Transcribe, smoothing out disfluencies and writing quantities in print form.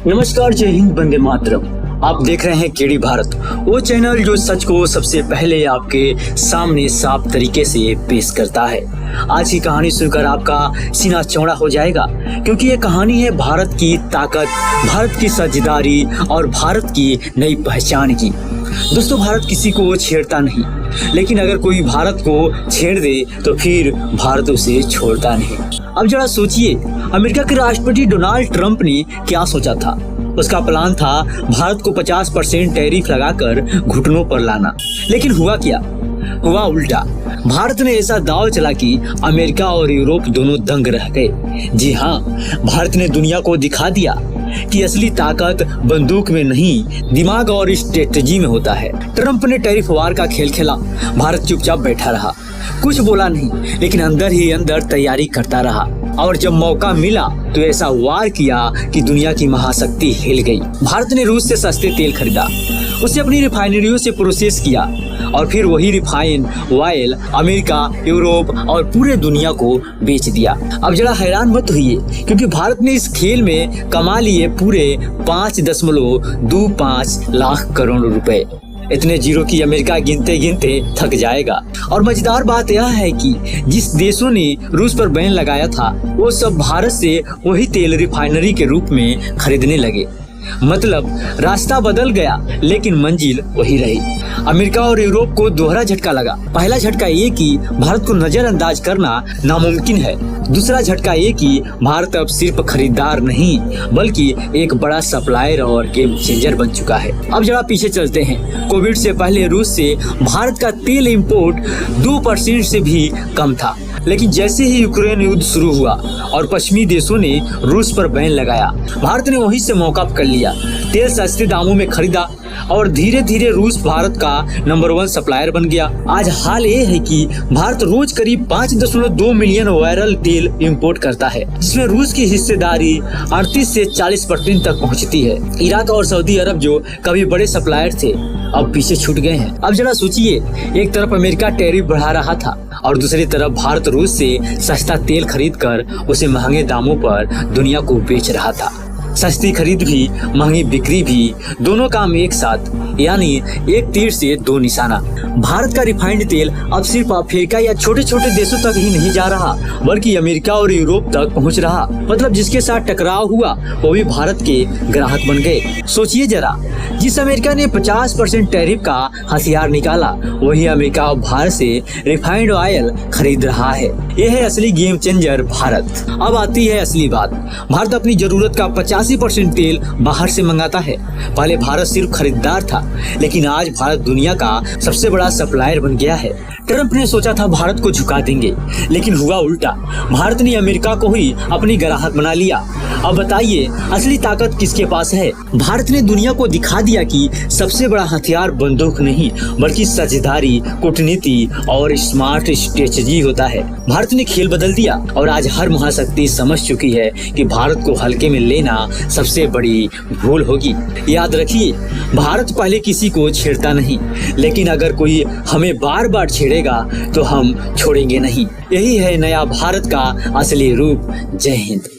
नमस्कार, जय हिंद, वंदे मातरम। आप देख रहे हैं केडी भारत, वो चैनल जो सच को सबसे पहले आपके सामने साफ तरीके से पेश करता है। आज की कहानी सुनकर आपका सीना चौड़ा हो जाएगा, क्योंकि ये कहानी है भारत की ताकत, भारत की साझेदारी और भारत की नई पहचान की। दोस्तों, भारत किसी को छेड़ता नहीं, लेकिन अगर कोई भारत को छेड़ दे तो फिर भारत उसे छोड़ता नहीं। अब जरा सोचिए, अमेरिका के राष्ट्रपति डोनाल्ड ट्रंप ने क्या सोचा था। उसका प्लान था भारत को 50% टैरिफ लगाकर घुटनों पर लाना, लेकिन हुआ क्या? हुआ उल्टा। भारत ने ऐसा दांव चला कि अमेरिका और यूरोप दोनों दंग रह गए। जी हाँ, भारत ने दुनिया को दिखा दिया कि असली ताकत बंदूक में नहीं, दिमाग और स्ट्रेटजी में होता है। ट्रंप ने टैरिफ वार का खेल खेला। भारत चुपचाप बैठा रहा, कुछ बोला नहीं, लेकिन अंदर ही अंदर तैयारी करता रहा। और जब मौका मिला तो ऐसा वार किया कि दुनिया की महाशक्ति हिल गई। भारत ने रूस से सस्ते तेल खरीदा, उसे अपनी रिफाइनरियों से प्रोसेस किया और फिर वही रिफाइन ऑयल अमेरिका, यूरोप और पूरे दुनिया को बेच दिया। अब जरा हैरान मत होइए, क्योंकि भारत ने इस खेल में कमा लिए पूरे 5.25 लाख करोड़ रुपए। इतने जीरो की अमेरिका गिनते गिनते थक जाएगा। और मजेदार बात यह है कि जिस देशों ने रूस पर बैन लगाया था, वो सब भारत से वही तेल रिफाइनरी के रूप में खरीदने लगे। मतलब रास्ता बदल गया, लेकिन मंजिल वही रही। अमेरिका और यूरोप को दोहरा झटका लगा। पहला झटका ये कि भारत को नजरअंदाज करना नामुमकिन है। दूसरा झटका ये कि भारत अब सिर्फ खरीदार नहीं, बल्कि एक बड़ा सप्लायर और गेम चेंजर बन चुका है। अब जरा पीछे चलते हैं। कोविड से पहले रूस से भारत का तेल इंपोर्ट 2% से भी कम था, लेकिन जैसे ही यूक्रेन युद्ध शुरू हुआ और पश्चिमी देशों ने रूस पर बैन लगाया, भारत ने वहीं से मौका पकड़ लिया। तेल सस्ते दामों में खरीदा और धीरे धीरे रूस भारत का नंबर 1 सप्लायर बन गया। आज हाल ये है कि भारत रोज करीब 5.2 मिलियन बैरल तेल इंपोर्ट करता है, जिसमें रूस की हिस्सेदारी 38 से 40% तक पहुंचती है। इराक और सऊदी अरब जो कभी बड़े सप्लायर थे, अब पीछे छूट गए हैं। अब जरा सोचिए, एक तरफ अमेरिका टैरिफ बढ़ा रहा था और दूसरी तरफ भारत रूस से सस्ता तेल खरीदकर उसे महंगे दामों पर दुनिया को बेच रहा था। सस्ती खरीद भी, महंगी बिक्री भी, दोनों काम एक साथ, यानी एक तीर से दो निशाना। भारत का रिफाइंड तेल अब सिर्फ अफ्रीका या छोटे छोटे देशों तक ही नहीं जा रहा, बल्कि अमेरिका और यूरोप तक पहुंच रहा। मतलब जिसके साथ टकराव हुआ वो भी भारत के ग्राहक बन गए। सोचिए जरा, जिस अमेरिका ने 50% टैरिफ का हथियार निकाला, वही अमेरिका भारत से रिफाइंड ऑयल खरीद रहा है। यह है असली गेम चेंजर भारत। अब आती है असली बात। भारत अपनी जरूरत का 80% तेल बाहर से मंगाता है। पहले भारत सिर्फ खरीदार था, लेकिन आज भारत दुनिया का सबसे बड़ा सप्लायर बन गया है। ट्रंप ने सोचा था भारत को झुका देंगे, लेकिन हुआ उल्टा। भारत ने अमेरिका को ही अपनी ग्राहक बना लिया। अब बताइए, असली ताकत किसके पास है? भारत ने दुनिया को दिखा दिया कि सबसे बड़ा हथियार बंदूक नहीं, बल्कि साझेदारी, कूटनीति और स्मार्ट स्ट्रेटजी होता है। भारत ने खेल बदल दिया और आज हर महाशक्ति समझ चुकी है कि भारत को हल्के में लेना सबसे बड़ी भूल होगी। याद रखिए, भारत पहले किसी को छेड़ता नहीं, लेकिन अगर कोई हमें बार बार छेड़ेगा तो हम छोड़ेंगे नहीं। यही है नया भारत का असली रूप। जय हिंद।